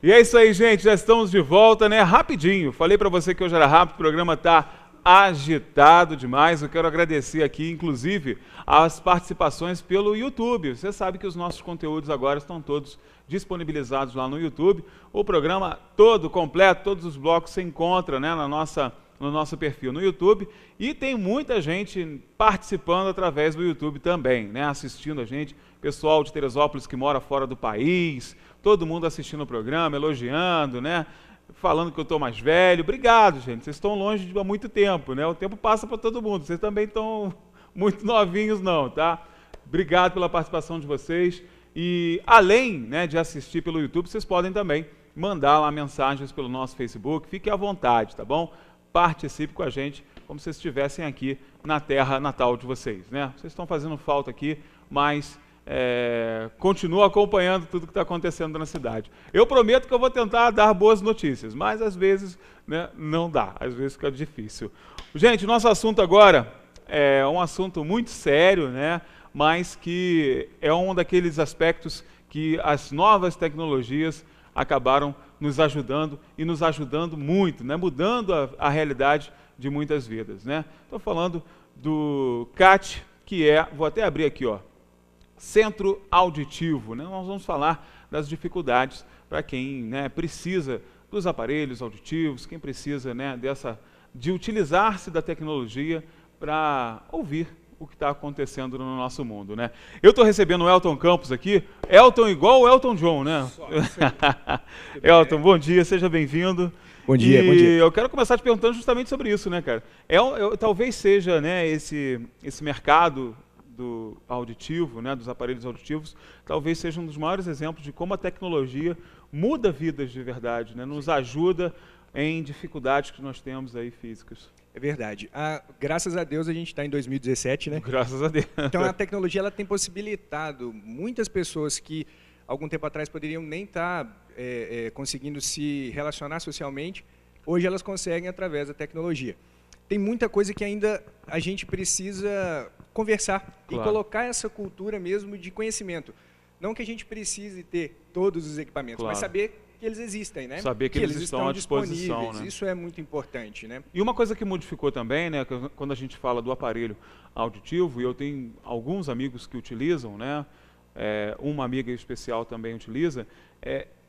E é isso aí, gente, já estamos de volta, né? Rapidinho. Falei para você que hoje era rápido, o programa tá agitado demais. Eu quero agradecer aqui, inclusive, as participações pelo YouTube. Você sabe que os nossos conteúdos agora estão todos disponibilizados lá no YouTube. O programa todo completo, todos os blocos se encontra, né, no nosso perfil no YouTube, e tem muita gente participando através do YouTube também, né, assistindo a gente, pessoal de Teresópolis que mora fora do país, todo mundo assistindo o programa, elogiando, né, falando que eu estou mais velho. Obrigado, gente, vocês estão longe há muito tempo, né, o tempo passa para todo mundo, vocês também estão muito novinhos não, tá? Obrigado pela participação de vocês, e além, né, de assistir pelo YouTube, vocês podem também mandar lá mensagens pelo nosso Facebook, fique à vontade, tá bom? Participe com a gente, como se estivessem aqui na terra natal de vocês, né? Vocês estão fazendo falta aqui, mas continua acompanhando tudo que está acontecendo na cidade. Eu prometo que eu vou tentar dar boas notícias, mas às vezes, né, não dá, às vezes fica difícil. Gente, nosso assunto agora é um assunto muito sério, né, mas que é um daqueles aspectos que as novas tecnologias acabaram nos ajudando e nos ajudando muito, né, mudando a realidade de muitas vidas, né? Estou falando do CAT, que vou até abrir aqui, ó, Centro Auditivo, né? Nós vamos falar das dificuldades para quem, né, precisa dos aparelhos auditivos, quem precisa, né, de utilizar-se da tecnologia para ouvir o que está acontecendo no nosso mundo, né? Eu estou recebendo o Elton Campos aqui, Elton igual o Elton John, né? Elton, bom dia, seja bem-vindo. Bom dia, bom dia. Eu quero começar te perguntando justamente sobre isso, né, cara? Talvez seja, né, esse mercado do auditivo, né, dos aparelhos auditivos, talvez seja um dos maiores exemplos de como a tecnologia muda vidas de verdade, né? Nos ajuda em dificuldades que nós temos aí físicas. É verdade. Graças a Deus a gente está em 2017, né? Graças a Deus. Então a tecnologia ela tem possibilitado muitas pessoas que algum tempo atrás poderiam nem estar conseguindo se relacionar socialmente, hoje elas conseguem através da tecnologia. Tem muita coisa que ainda a gente precisa conversar e colocar essa cultura mesmo de conhecimento. Não que a gente precise ter todos os equipamentos, mas saber que eles existem, né? Saber que eles estão à disposição, né? Isso é muito importante, né? E uma coisa que modificou também, né, quando a gente fala do aparelho auditivo, e eu tenho alguns amigos que utilizam, né, uma amiga especial também utiliza,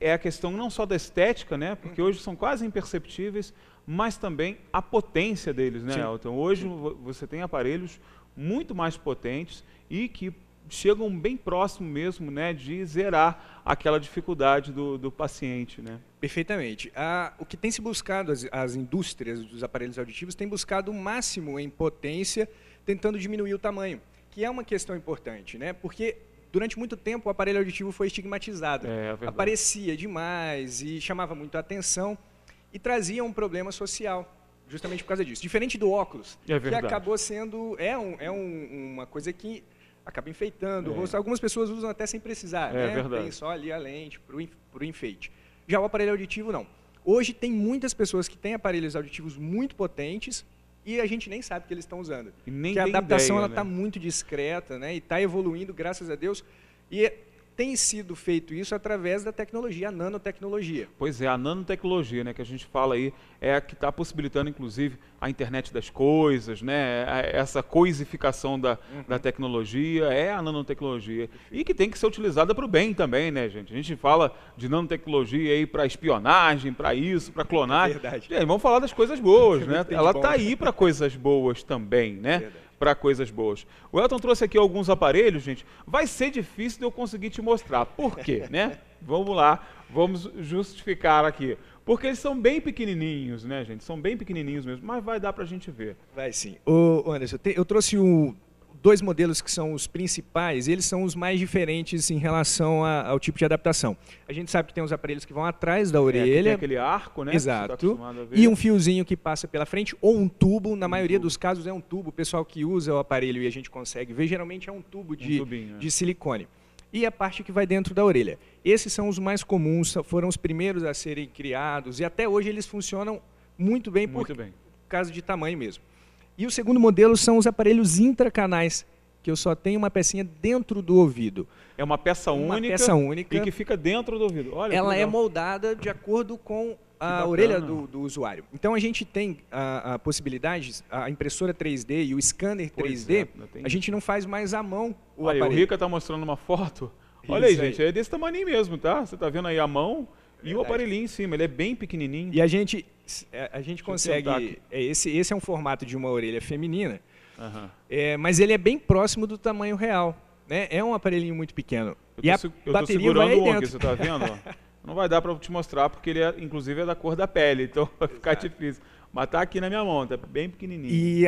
é a questão não só da estética, né, porque hoje são quase imperceptíveis, mas também a potência deles, né, Elton? Hoje você tem aparelhos muito mais potentes e que chegam bem próximo mesmo, né, de zerar aquela dificuldade do paciente, né? Perfeitamente. O que tem se buscado, as indústrias dos aparelhos auditivos têm buscado o máximo em potência, tentando diminuir o tamanho, que é uma questão importante, né? Porque durante muito tempo o aparelho auditivo foi estigmatizado, aparecia demais e chamava muito a atenção e trazia um problema social, justamente por causa disso. Diferente do óculos, que acabou sendo uma coisa que acaba enfeitando o rosto. Algumas pessoas usam até sem precisar, né? Tem só ali a lente para o enfeite. Já o aparelho auditivo, não. Hoje tem muitas pessoas que têm aparelhos auditivos muito potentes e a gente nem sabe que eles estão usando. Porque a adaptação está muito discreta, né? E está evoluindo, graças a Deus. E tem sido feito isso através da tecnologia, a nanotecnologia. Pois é, a nanotecnologia, né, que a gente fala aí, é a que está possibilitando, inclusive, a internet das coisas, né, essa coisificação da tecnologia, é a nanotecnologia. E que tem que ser utilizada para o bem também, né, gente? A gente fala de nanotecnologia aí para espionagem, para isso, para clonagem. É verdade. E vamos falar das coisas boas, né? Ela está aí para coisas boas também, né? Para coisas boas. O Elton trouxe aqui alguns aparelhos, gente. Vai ser difícil de eu conseguir te mostrar. Por quê, né? Vamos lá, vamos justificar aqui. Porque eles são bem pequenininhos, né, gente? São bem pequenininhos mesmo, mas vai dar para a gente ver. Vai sim. Anderson, eu trouxe dois modelos que são os principais, eles são os mais diferentes em relação ao tipo de adaptação. A gente sabe que tem os aparelhos que vão atrás da orelha. Tem aquele arco, né? Exato. Tá e um fiozinho que passa pela frente, ou um tubo, na maioria dos casos é um tubo. O pessoal que usa o aparelho e a gente consegue ver, geralmente é um tubo de silicone. E a parte que vai dentro da orelha. Esses são os mais comuns, foram os primeiros a serem criados, e até hoje eles funcionam muito bem por causa de tamanho mesmo. E o segundo modelo são os aparelhos intracanais, que eu só tenho uma pecinha dentro do ouvido. É uma peça única e que fica dentro do ouvido. Olha, ela é moldada de acordo com a orelha do usuário. Então a gente tem a possibilidade, a impressora 3D e o scanner 3D, a gente não faz mais à mão o aparelho. aparelho. O Rica está mostrando uma foto. Olha aí, gente, é desse tamanho mesmo, tá? Você está vendo aí a mão e o aparelhinho em cima, ele é bem pequenininho. E a gente consegue, esse é um formato de uma orelha feminina, mas ele é bem próximo do tamanho real. Né? É um aparelhinho muito pequeno. Eu estou segurando um aqui, você está vendo? Não vai dar para te mostrar, porque ele inclusive é da cor da pele, então vai ficar difícil. Mas está aqui na minha mão, está bem pequenininho. E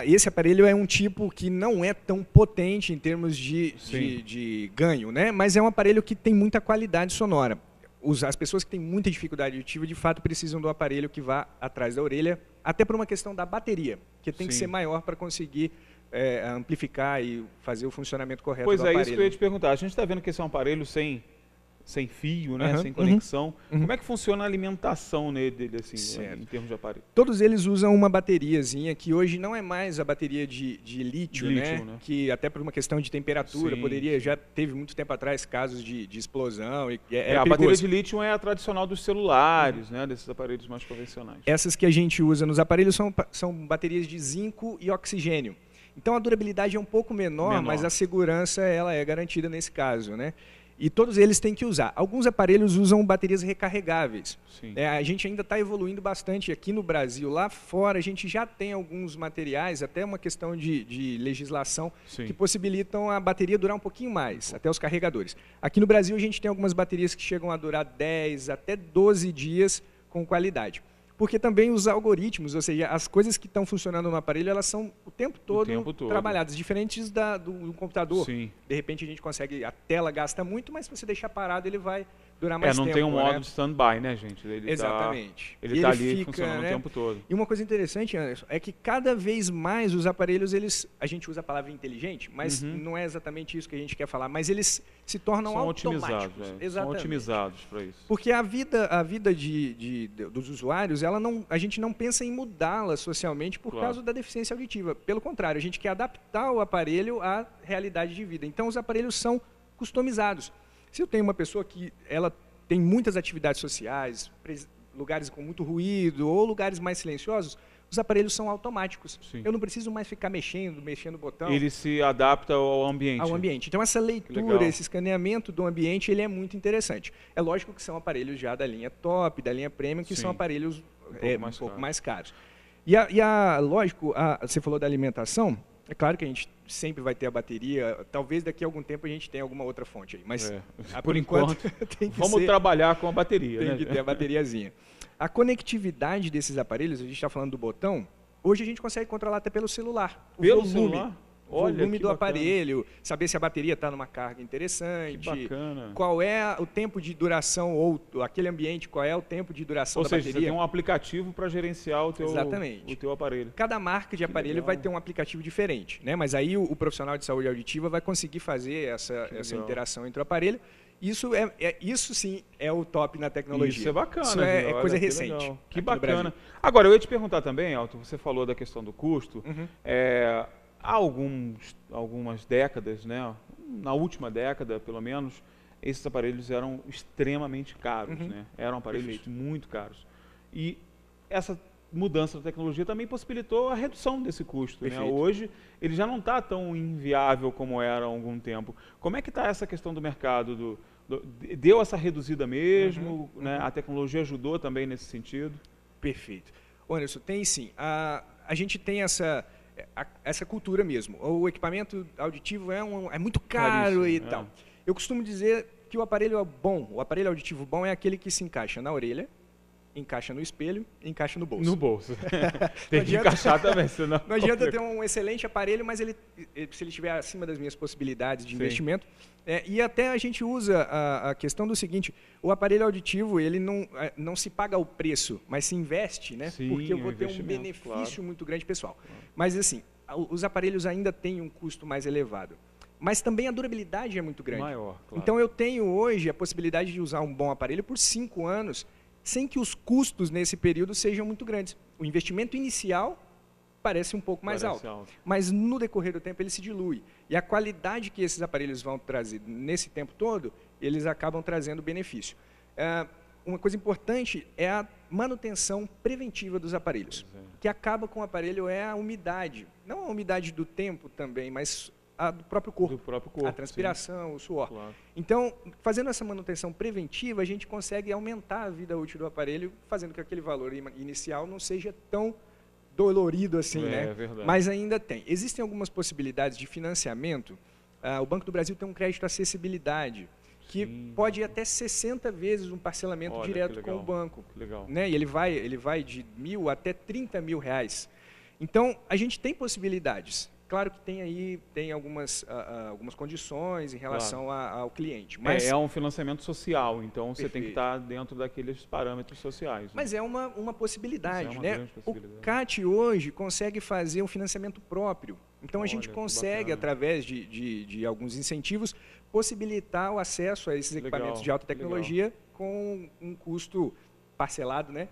esse aparelho é um tipo que não é tão potente em termos de ganho, né? Mas é um aparelho que tem muita qualidade sonora. As pessoas que têm muita dificuldade auditiva, de fato, precisam do aparelho que vá atrás da orelha, até por uma questão da bateria, que tem que ser maior para conseguir amplificar e fazer o funcionamento correto do aparelho. Pois é, isso que eu ia te perguntar. A gente está vendo que esse é um aparelho sem fio, né? Sem conexão. Como é que funciona a alimentação dele, assim, em termos de aparelho? Todos eles usam uma bateriazinha que hoje não é mais a bateria de lítio, né? Que até por uma questão de temperatura já teve muito tempo atrás casos de explosão. A bateria de lítio é a tradicional dos celulares, né? Desses aparelhos mais convencionais. Essas que a gente usa nos aparelhos são baterias de zinco e oxigênio. Então a durabilidade é um pouco menor, mas a segurança ela é garantida nesse caso, né? E todos eles têm que usar. Alguns aparelhos usam baterias recarregáveis. A gente ainda está evoluindo bastante aqui no Brasil. Lá fora a gente já tem alguns materiais, até uma questão de legislação, que possibilitam a bateria durar um pouquinho mais, até os carregadores. Aqui no Brasil a gente tem algumas baterias que chegam a durar 10 até 12 dias com qualidade. Porque também os algoritmos, ou seja, as coisas que estão funcionando no aparelho, elas são o tempo todo trabalhadas, diferentes do computador. De repente a gente consegue, a tela gasta muito, mas se você deixar parado ele vai durar mais tempo. Não tem um modo de stand-by, né, gente? Exatamente. Ele está ali funcionando o tempo todo. E uma coisa interessante, Anderson, é que cada vez mais os aparelhos, a gente usa a palavra inteligente, mas não é exatamente isso que a gente quer falar, mas eles se tornam automáticos. São otimizados para isso. Porque a vida dos usuários, a gente não pensa em mudá-la socialmente por causa da deficiência auditiva. Pelo contrário, a gente quer adaptar o aparelho à realidade de vida. Então, os aparelhos são customizados. Se eu tenho uma pessoa que ela tem muitas atividades sociais, lugares com muito ruído ou lugares mais silenciosos, os aparelhos são automáticos. Eu não preciso mais ficar mexendo o botão. Ele se adapta ao ambiente. Então, essa leitura, esse escaneamento do ambiente, ele é muito interessante. É lógico que são aparelhos já da linha top, da linha premium, que são aparelhos um pouco mais caros. Lógico, você falou da alimentação. É claro que a gente sempre vai ter a bateria, talvez daqui a algum tempo a gente tenha alguma outra fonte aí, mas por enquanto tem que trabalhar com a bateria. Tem que ter a bateriazinha. A conectividade desses aparelhos, a gente está falando do botão, hoje a gente consegue controlar até pelo celular. Pelo celular? O volume do aparelho, saber se a bateria está numa carga interessante, qual é o tempo de duração, ou aquele ambiente, qual é o tempo de duração da bateria. Ou seja, você tem um aplicativo para gerenciar o teu aparelho. Cada marca de aparelho vai ter um aplicativo diferente, né? Mas aí o profissional de saúde auditiva vai conseguir fazer essa interação entre o aparelho. Isso sim é o top na tecnologia. Isso é bacana. Isso é coisa recente. Legal. Que bacana. Agora, eu ia te perguntar também, Elton, você falou da questão do custo. Há algumas décadas, né? Na última década, pelo menos, esses aparelhos eram extremamente caros, né? Eram aparelhos muito caros. E essa mudança da tecnologia também possibilitou a redução desse custo, né? Hoje, ele já não está tão inviável como era há algum tempo. Como é que está essa questão do mercado? Deu essa reduzida mesmo? Né? A tecnologia ajudou também nesse sentido? Perfeito. Anderson, tem sim. A gente tem essa cultura mesmo. O equipamento auditivo é muito caro e tal. Eu costumo dizer que o aparelho auditivo bom é aquele que se encaixa na orelha, encaixa no espelho e encaixa no bolso. No bolso. Tem que encaixar também, senão... Não adianta ter um excelente aparelho, mas se ele estiver acima das minhas possibilidades de investimento. E até a gente usa a questão do seguinte, o aparelho auditivo, ele não se paga o preço, mas se investe, né? Porque eu vou ter um benefício muito grande pessoal. Mas assim, os aparelhos ainda têm um custo mais elevado. Mas também a durabilidade é muito grande. Maior, claro. Então eu tenho hoje a possibilidade de usar um bom aparelho por 5 anos, sem que os custos nesse período sejam muito grandes. O investimento inicial parece um pouco mais alto. Mas no decorrer do tempo ele se dilui. E a qualidade que esses aparelhos vão trazer nesse tempo todo, eles acabam trazendo benefício. Uma coisa importante é a manutenção preventiva dos aparelhos. O que acaba com o aparelho é a umidade. Não a umidade do tempo também, mas a do próprio corpo. A transpiração, sim. O suor. Claro. Então, fazendo essa manutenção preventiva, a gente consegue aumentar a vida útil do aparelho, fazendo com que aquele valor inicial não seja tão dolorido assim, né? Verdade. Mas ainda tem. Existem algumas possibilidades de financiamento. O Banco do Brasil tem um crédito acessibilidade, que pode ir até 60 vezes um parcelamento direto com o banco. Legal. Né? E ele vai de R$1.000 até R$30.000. Então, a gente tem possibilidades. Claro que tem algumas condições em relação ao cliente. Mas é um financiamento social, então você tem que estar dentro daqueles parâmetros sociais. Né? Mas é uma possibilidade. Né? O CAT hoje consegue fazer um financiamento próprio. Então a gente consegue, através de alguns incentivos, possibilitar o acesso a esses equipamentos de alta tecnologia com um custo parcelado, né?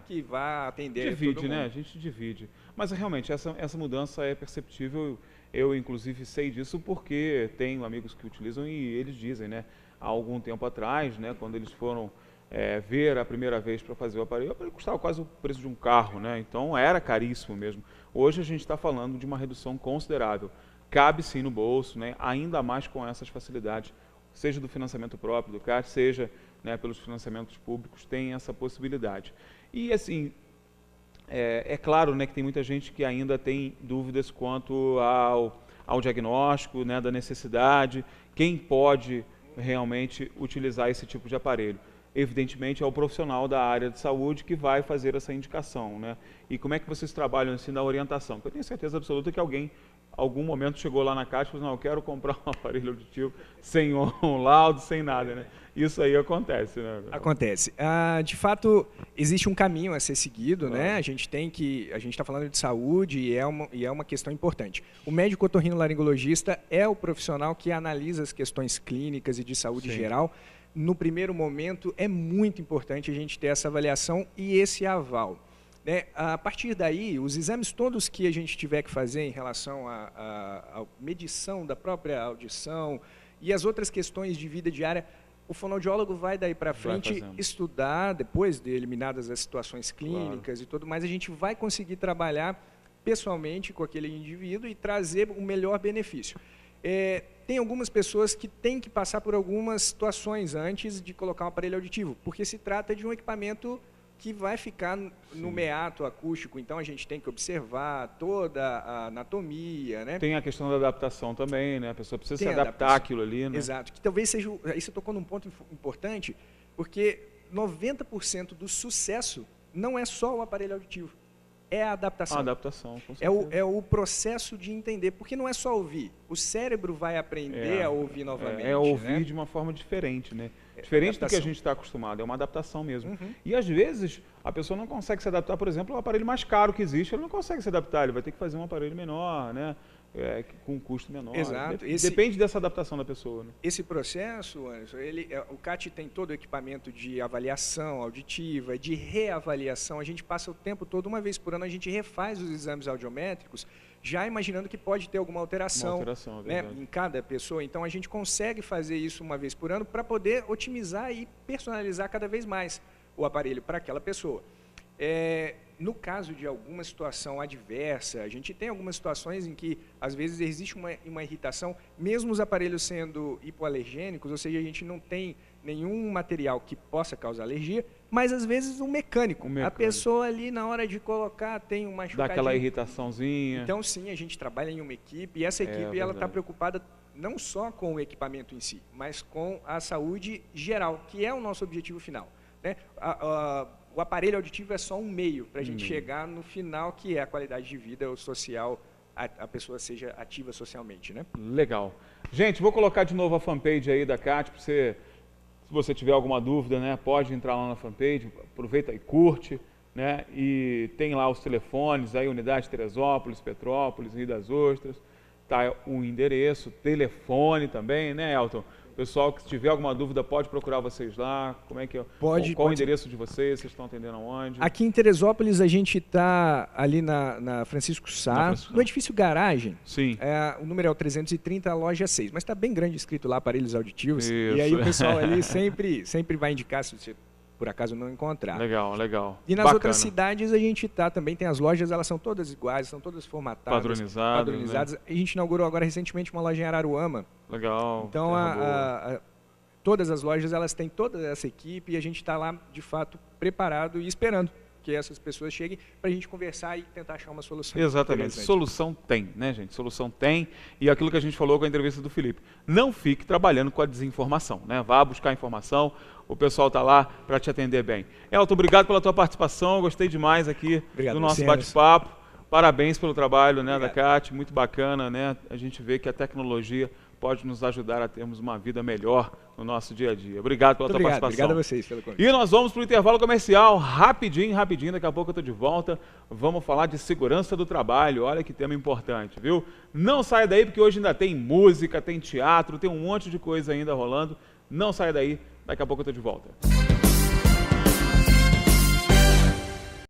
Que vai atender todo mundo. Né? A gente divide. Mas realmente essa mudança é perceptível. Eu inclusive sei disso porque tenho amigos que utilizam e eles dizem, né? Há algum tempo atrás, né? Quando eles foram ver a primeira vez para fazer o aparelho custava quase o preço de um carro, né? Então era caríssimo mesmo. Hoje a gente está falando de uma redução considerável. Cabe sim no bolso, né? Ainda mais com essas facilidades, seja do financiamento próprio do CAT, seja, né, pelos financiamentos públicos, tem essa possibilidade. E assim, é claro, né, que tem muita gente que ainda tem dúvidas quanto ao diagnóstico, né, da necessidade, quem pode realmente utilizar esse tipo de aparelho. Evidentemente é o profissional da área de saúde que vai fazer essa indicação, né? E como é que vocês trabalham assim na orientação? Porque eu tenho certeza absoluta que alguém, algum momento, chegou lá na Caixa e falou, não, eu quero comprar um aparelho auditivo sem um laudo, sem nada, né? Isso aí acontece, né? Acontece. De fato, existe um caminho a ser seguido, né? A gente está falando de saúde e é uma questão importante. O médico otorrinolaringologista é o profissional que analisa as questões clínicas e de saúde geral. No primeiro momento, é muito importante a gente ter essa avaliação e esse aval. Né? A partir daí, os exames todos que a gente tiver que fazer em relação à medição da própria audição e as outras questões de vida diária, o fonoaudiólogo vai daí para frente estudar, depois de eliminadas as situações clínicas e tudo mais, a gente vai conseguir trabalhar pessoalmente com aquele indivíduo e trazer o melhor benefício. Tem algumas pessoas que têm que passar por algumas situações antes de colocar um aparelho auditivo, porque se trata de um equipamento que vai ficar no meato acústico, então a gente tem que observar toda a anatomia, né? Tem a questão da adaptação também, né? A pessoa precisa se adaptar àquilo ali, né? Exato, que talvez seja, aí você tocou num ponto importante, porque 90% do sucesso não é só o aparelho auditivo, é a adaptação. A adaptação, com certeza. É o processo de entender, porque não é só ouvir, o cérebro vai aprender a ouvir novamente. Ouvir, né? de uma forma diferente, né? Diferente do que a gente está acostumado, é uma adaptação mesmo. E às vezes a pessoa não consegue se adaptar, por exemplo, ao aparelho mais caro que existe, ele não consegue se adaptar, ele vai ter que fazer um aparelho menor, né? Com um custo menor. Exato. Depende dessa adaptação da pessoa. Né? Esse processo, Anderson, o CAT tem todo o equipamento de avaliação auditiva, de reavaliação. A gente passa o tempo todo, uma vez por ano, a gente refaz os exames audiométricos, já imaginando que pode ter alguma alteração, né, em cada pessoa. Então, a gente consegue fazer isso uma vez por ano para poder otimizar e personalizar cada vez mais o aparelho para aquela pessoa. No caso de alguma situação adversa, a gente tem algumas situações em que, às vezes, existe uma irritação, mesmo os aparelhos sendo hipoalergênicos, ou seja, a gente não tem nenhum material que possa causar alergia, mas, às vezes, um mecânico. A pessoa ali, na hora de colocar, tem uma machucadinha. Dá aquela irritaçãozinha. Então, sim, a gente trabalha em uma equipe, e essa equipe ela está preocupada não só com o equipamento em si, mas com a saúde geral, que é o nosso objetivo final. Né? O aparelho auditivo é só um meio para a gente chegar no final, que é a qualidade de vida social, a pessoa seja ativa socialmente, né? Legal. Gente, vou colocar de novo a fanpage aí da CAT, para você, se você tiver alguma dúvida, né, pode entrar lá na fanpage, aproveita e curte, né, e tem lá os telefones, aí Unidade Teresópolis, Petrópolis, Rio das Ostras, tá o endereço, telefone também, né, Elton? Pessoal que tiver alguma dúvida pode procurar vocês lá. Como é que é? Qual o endereço de vocês? Vocês estão atendendo aonde? Aqui em Teresópolis a gente está ali na Francisco Sá, no edifício Garagem. Sim. O número é o 330, a loja 6. Mas está bem grande escrito lá, aparelhos auditivos. Isso. E aí o pessoal ali sempre vai indicar se você por acaso não encontrar. Legal, legal. E nas outras cidades a gente também tem as lojas, elas são todas iguais, são todas formatadas, padronizadas. Né? A gente inaugurou agora recentemente uma loja em Araruama. Legal. Então todas as lojas elas têm toda essa equipe e a gente está lá de fato preparado e esperando que essas pessoas cheguem para a gente conversar e tentar achar uma solução. Exatamente. Solução tem, né, gente? Solução tem. E aquilo que a gente falou com a entrevista do Felipe. Não fique trabalhando com a desinformação, né? Vá buscar informação. O pessoal está lá para te atender bem. Elton, obrigado pela tua participação. Gostei demais aqui do nosso bate-papo. Parabéns pelo trabalho, né, da Cátia. Muito bacana, né? A gente vê que a tecnologia pode nos ajudar a termos uma vida melhor no nosso dia a dia. Obrigado pela tua participação. Obrigado a vocês pelo convite. E nós vamos para o intervalo comercial, rapidinho, daqui a pouco eu estou de volta. Vamos falar de segurança do trabalho, olha que tema importante, viu? Não saia daí porque hoje ainda tem música, tem teatro, tem um monte de coisa ainda rolando. Não saia daí, daqui a pouco eu estou de volta.